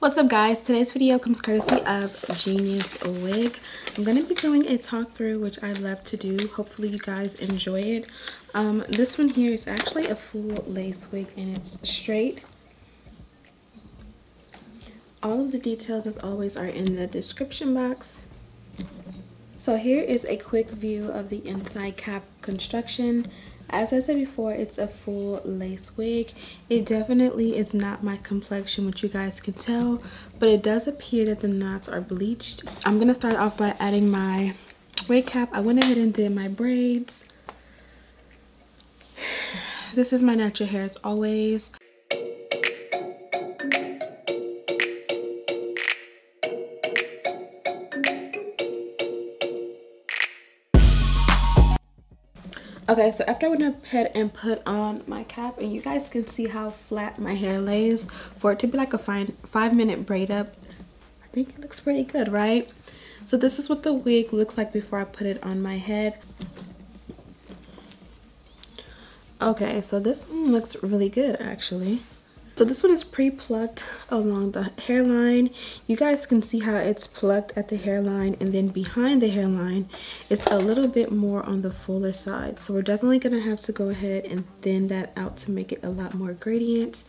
What's up guys, today's video comes courtesy of Geniuswigs. I'm going to be doing a talk through, which I love to do. Hopefully you guys enjoy it. This one here is actually a full lace wig and it's straight. All of the details as always are in the description box. So here is a quick view of the inside cap construction. As I said before, it's a full lace wig. It definitely is not my complexion, which you guys can tell, but it does appear that the knots are bleached. I'm gonna start off by adding my wig cap. I went ahead and did my braids. This is my natural hair as always. Okay, so after I went ahead and put on my cap, and you guys can see how flat my hair lays, for it to be like a 5-minute braid up, I think it looks pretty good, right? So this is what the wig looks like before I put it on my head. Okay, so this one looks really good actually. So this one is pre-plucked along the hairline. You guys can see how it's plucked at the hairline, and then behind the hairline it's a little bit more on the fuller side. So we're definitely gonna have to go ahead and thin that out to make it a lot more gradient.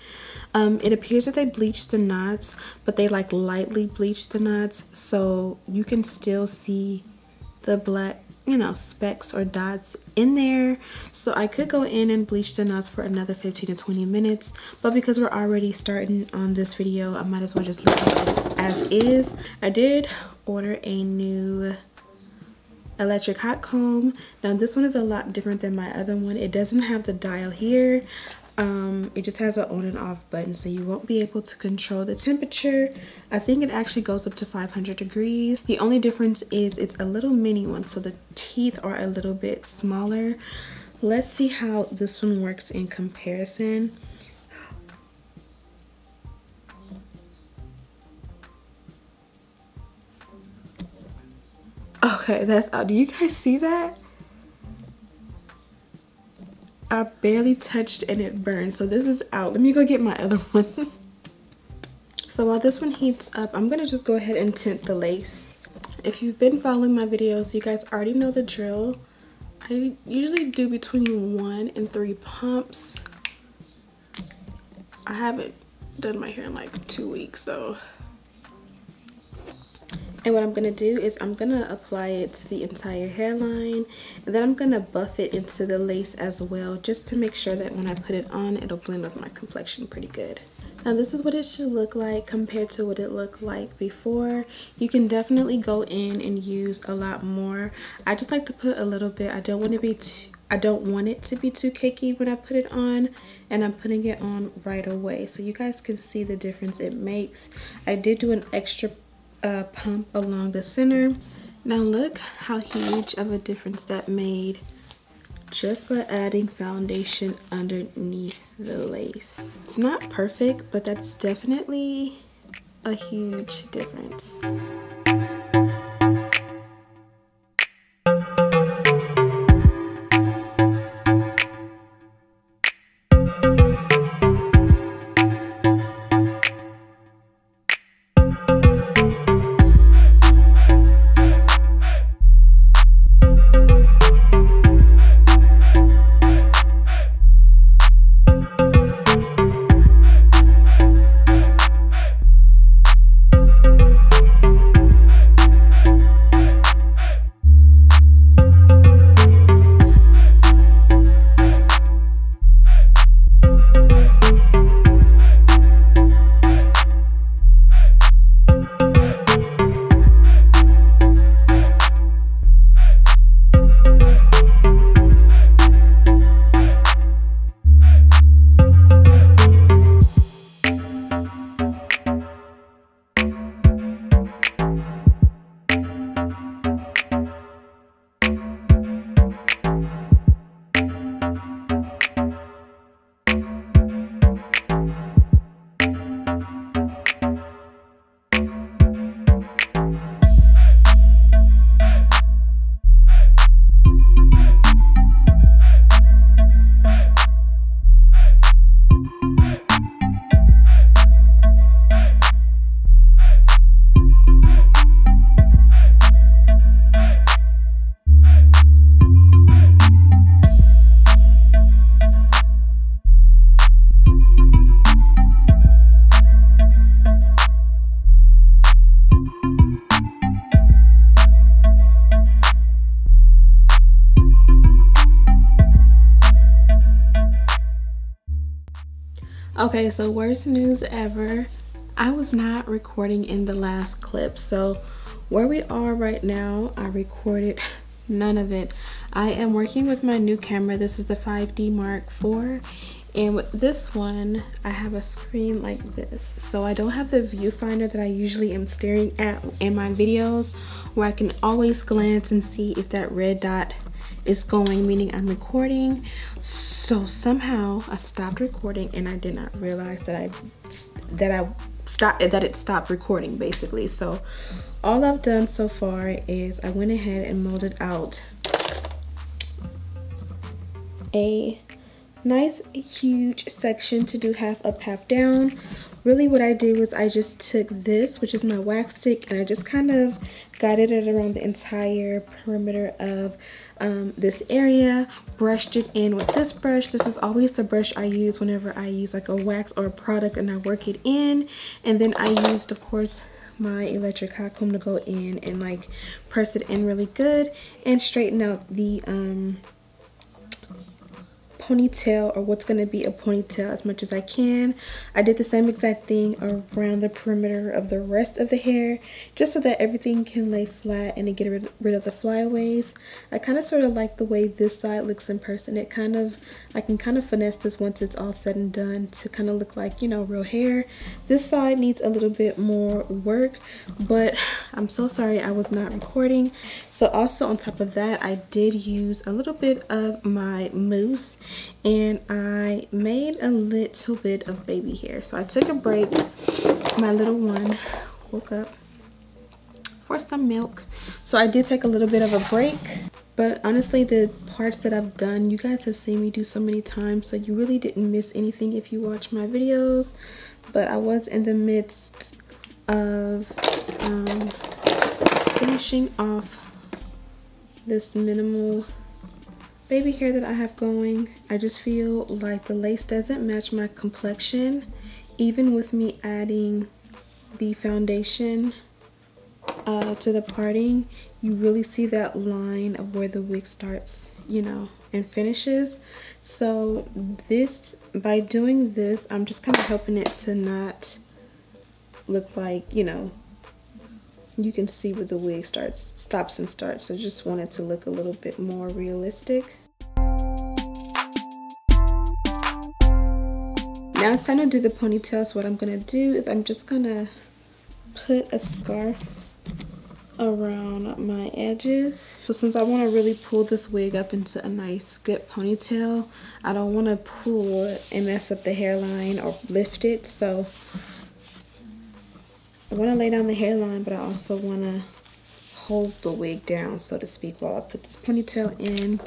It appears that they bleached the knots, but they like lightly bleached the knots, so you can still see the black, you know, specks or dots in there. So I could go in and bleach the knots for another 15 to 20 minutes, but because we're already starting on this video, I might as well just leave it as is. I did order a new electric hot comb. Now this one is a lot different than my other one. It doesn't have the dial here. It just has an on and off button, so you won't be able to control the temperature. I think it actually goes up to 500 degrees. The only difference is it's a little mini one, so the teeth are a little bit smaller. Let's see how this one works in comparison. Okay, that's out. Do you guys see that? I barely touched and it burned. So this is out. Let me go get my other one. So while this one heats up, I'm gonna just go ahead and tint the lace. If you've been following my videos, you guys already know the drill. I usually do between 1 and 3 pumps. I haven't done my hair in like 2 weeks though. And what I'm gonna do is I'm gonna apply it to the entire hairline, and then I'm gonna buff it into the lace as well, just to make sure that when I put it on, it'll blend with my complexion pretty good. Now this is what it should look like compared to what it looked like before. You can definitely go in and use a lot more. I just like to put a little bit. I don't want it to be too cakey when I put it on, and I'm putting it on right away so you guys can see the difference it makes. I did do an extra pump along the center. Now look how huge of a difference that made just by adding foundation underneath the lace. It's not perfect, but that's definitely a huge difference. Okay, so worst news ever. I was not recording in the last clip. So where we are right now, I recorded none of it. I am working with my new camera. This is the 5D Mark IV. And with this one, I have a screen like this. So I don't have the viewfinder that I usually am staring at in my videos, where I can always glance and see if that red dot is going, meaning I'm recording. So somehow I stopped recording and I did not realize that it stopped recording basically. So all I've done so far is I went ahead and molded out a nice huge section to do half up, half down. Really what I did was I just took this, which is my wax stick, and I just kind of guided it around the entire perimeter of this area, brushed it in with this brush. This is always the brush I use whenever I use like a wax or a product and I work it in. And then I used, of course, my electric hot comb to go in and like press it in really good and straighten out the ponytail, or what's going to be a ponytail, as much as I can. I did the same exact thing around the perimeter of the rest of the hair, just so that everything can lay flat and to get rid of the flyaways. I kind of sort of like the way this side looks in person. I can kind of finesse this once it's all said and done to kind of look like, you know, real hair. This side needs a little bit more work, but I'm so sorry I was not recording. So also on top of that, I did use a little bit of my mousse, and I made a little bit of baby hair. So I took a break. My little one woke up for some milk, so I did take a little bit of a break. But honestly, the parts that I've done, you guys have seen me do so many times, so you really didn't miss anything if you watch my videos. But I was in the midst of finishing off this minimal baby hair that I have going. I just feel like the lace doesn't match my complexion, even with me adding the foundation to the parting. You really see that line of where the wig starts, you know, and finishes. So this, by doing this, I'm just kind of helping it to not look like, you know, you can see where the wig stops and starts. I just want it to look a little bit more realistic. Now it's time to do the ponytail. So what I'm gonna do is I'm just gonna put a scarf around my edges. So since I want to really pull this wig up into a nice good ponytail, I don't want to pull and mess up the hairline or lift it. So I want to lay down the hairline, but I also want to hold the wig down, so to speak, while I put this ponytail in.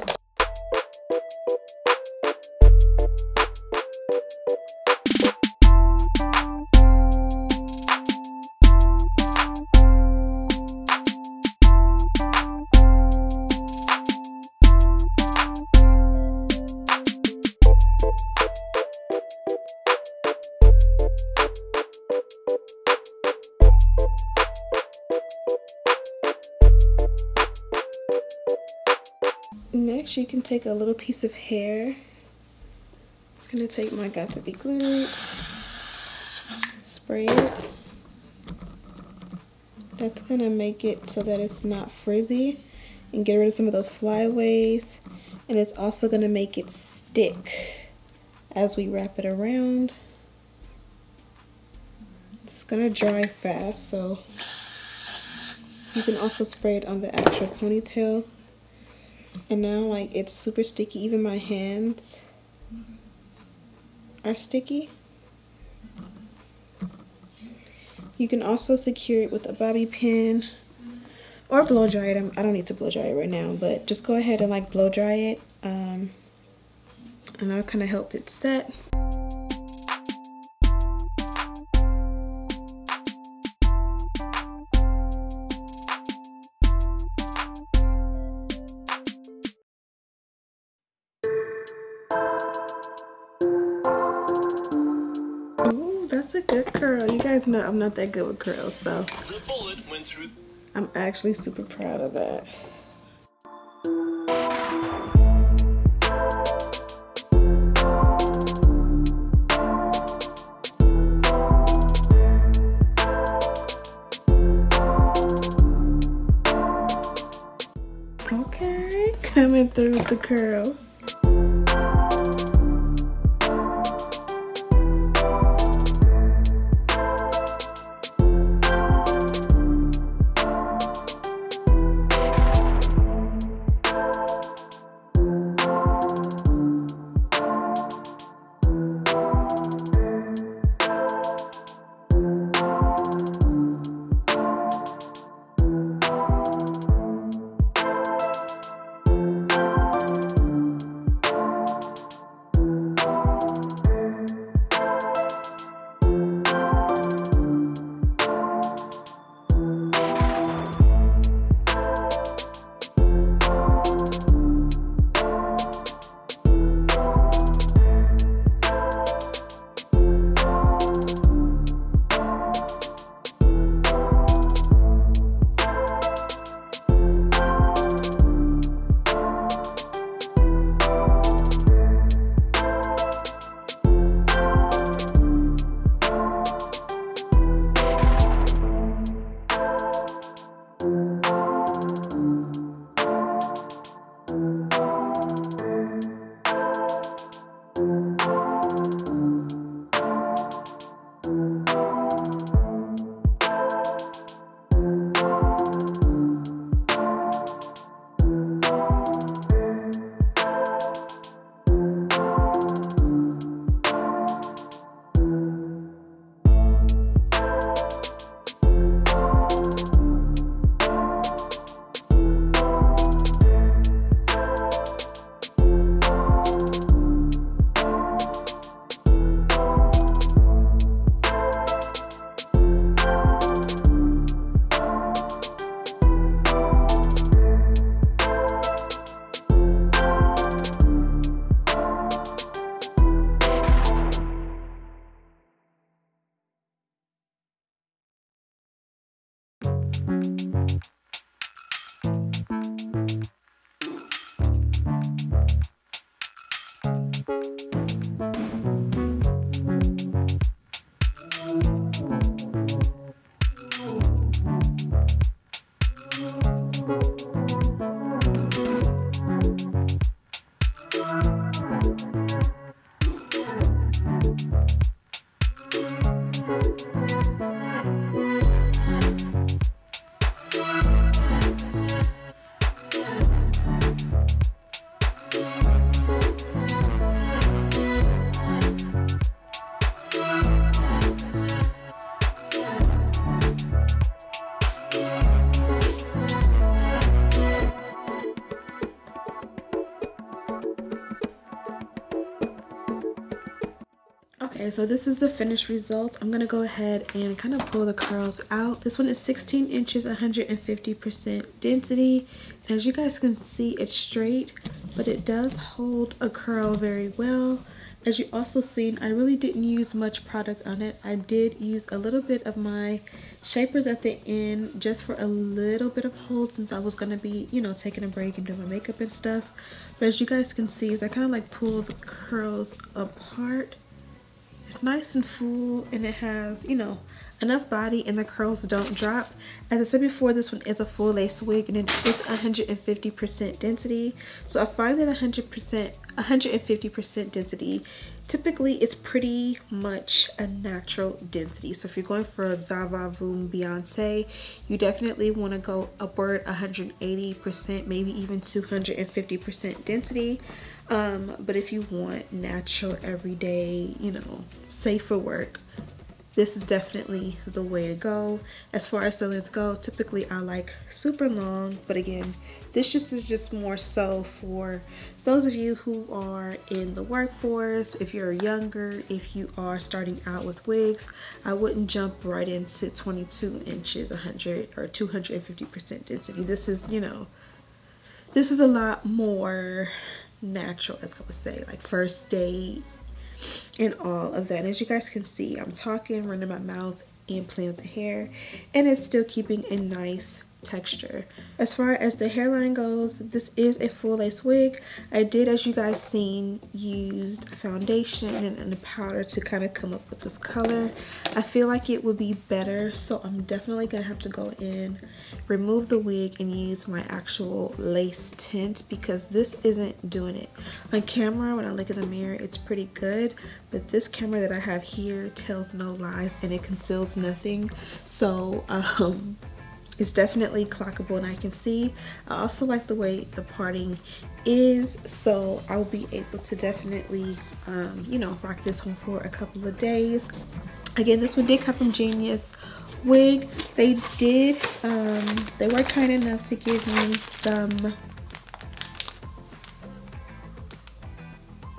Next, you can take a little piece of hair. I'm gonna take my Got to Be Glued, spray it. That's gonna make it so that it's not frizzy and get rid of some of those flyaways. And it's also gonna make it stick as we wrap it around. It's gonna dry fast, so you can also spray it on the actual ponytail. And now, like, it's super sticky. Even my hands are sticky. You can also secure it with a bobby pin or blow dry it. I don't need to blow dry it right now, but just go ahead and like blow dry it, and that'll kind of help it set. That's a good curl. You guys know I'm not that good with curls, so the bullet went through. I'm actually super proud of that. Okay, coming through with the curls. Okay, so this is the finished result. I'm gonna go ahead and kind of pull the curls out. This one is 16 inches, 150% density. And as you guys can see, it's straight, but it does hold a curl very well. As you also seen, I really didn't use much product on it. I did use a little bit of my shapers at the end just for a little bit of hold, since I was gonna be, you know, taking a break and doing my makeup and stuff. But as you guys can see, is I kind of like pull the curls apart. It's nice and full, and it has, you know, enough body, and the curls don't drop. As I said before, this one is a full lace wig, and it is 150% density. So I find that 150% density typically is pretty much a natural density. So if you're going for a Va Va Voom Beyonce, you definitely want to go upward 180%, maybe even 250% density. But if you want natural, everyday, you know, safe for work, this is definitely the way to go. As far as the length go, typically I like super long, but again, this is just more so for those of you who are in the workforce. If you're younger, if you are starting out with wigs, I wouldn't jump right into 22 inches, 100 or 250% density. This is, you know, this is a lot more natural, as I would say, like first date and all of that. And as you guys can see, I'm talking, running my mouth and playing with the hair, and it's still keeping a nice texture. As far as the hairline goes, this is a full lace wig. I did, as you guys seen, used foundation and a powder to kind of come up with this color. I feel like it would be better, so I'm definitely gonna have to go in, remove the wig, and use my actual lace tint because this isn't doing it. On camera, when I look in the mirror, it's pretty good, but this camera that I have here tells no lies and it conceals nothing. So it's definitely clockable and I can see. I also like the way the parting is, so I will be able to definitely you know, rock this one for a couple of days. Again, this one did come from GeniusWigs. They did they were kind enough to give me some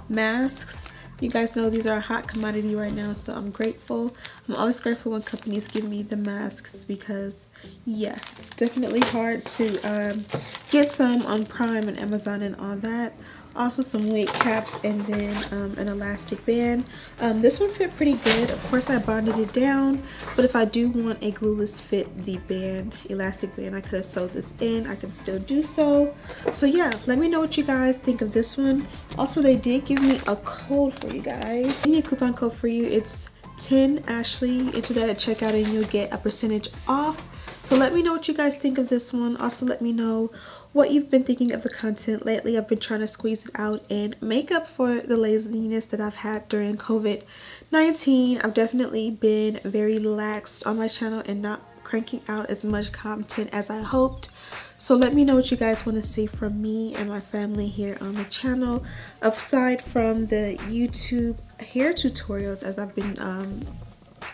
masks. You guys know these are a hot commodity right now, so I'm grateful. I'm always grateful when companies give me the masks because, yeah, it's definitely hard to get some on Prime and Amazon and all that. Also some wig caps and then an elastic band. This one fit pretty good. Of course, I bonded it down, but if I do want a glueless fit, the band, elastic band, I could have sewed this in. I can still do so. So yeah, let me know what you guys think of this one. Also, they did give me a code for you guys. Give me a coupon code for you. It's 10 Ashley. Enter that at checkout and you'll get a percentage off. So let me know what you guys think of this one. Also, let me know what you've been thinking of the content lately. I've been trying to squeeze it out and make up for the laziness that I've had during COVID-19. I've definitely been very lax on my channel and not cranking out as much content as I hoped. So let me know what you guys want to see from me and my family here on the channel, aside from the YouTube hair tutorials, as I've been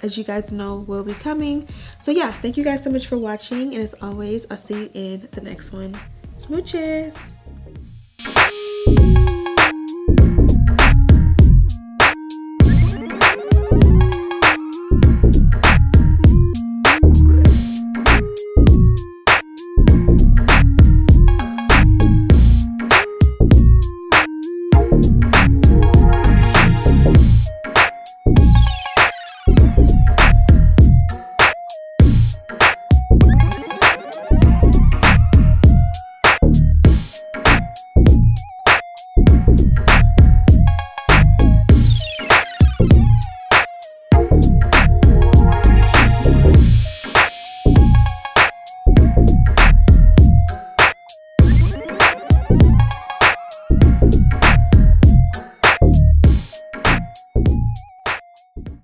as you guys know will be coming. So yeah, thank you guys so much for watching, and as always, I'll see you in the next one. Smooches!